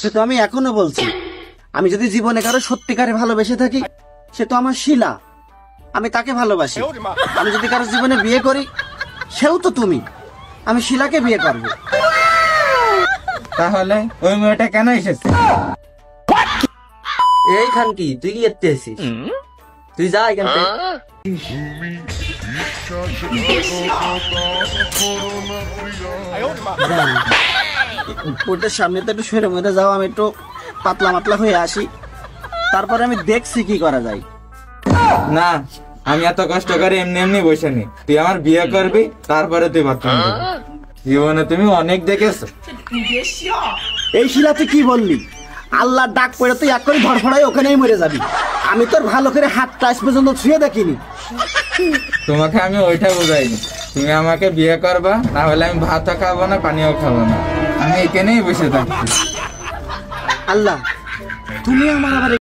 সে তো আমি এখনো বলছি, আমি যদি জীবনে কারো সত্যিকারে ভালোবেসে থাকি, সে তো আমার শিলা, আমি তাকে ভালোবাসি। আমি যদি কারো জীবনে বিয়ে করি, সেও তো তুমি, আমি শিলাকে বিয়ে করবো। তাহলে ওই মেয়েটা কেন এসেছে? এই খান কি তুই কি করতে আসিস? তুই যা এখান থেকে। কোর্টের সামনে তো একটু সরে মরে যাও, আমি একটু পাতলা মাতলা হয়ে আসি, তারপরে আমি দেখছি কি করা যায়। না, আমি এত কষ্ট করে এমনি এমনি বসে নি। তুই আমার বিয়ে করবি, তারপরে তুই বাথরুম করবি। জীবনে তুমি অনেক দেখেছো। এই শিলা তুই কি বললি? আল্লাহর ডাক পড়ে তুই এক করে ধরফড়াই ওখানেই মরে যাবি। আমি তোর ভালো করে হাতটা আজ পর্যন্ত ছুঁয়ে দেখিনি। তোমাকে আমি ওইটা বুঝাইনি। তুমি আমাকে বিয়ে করবা, না হলে আমি ভাতও খাবো না, পানিও খাবো না। আমি এখানেই বসে থাকছি। আল্লাহ, তুমি আমার আবার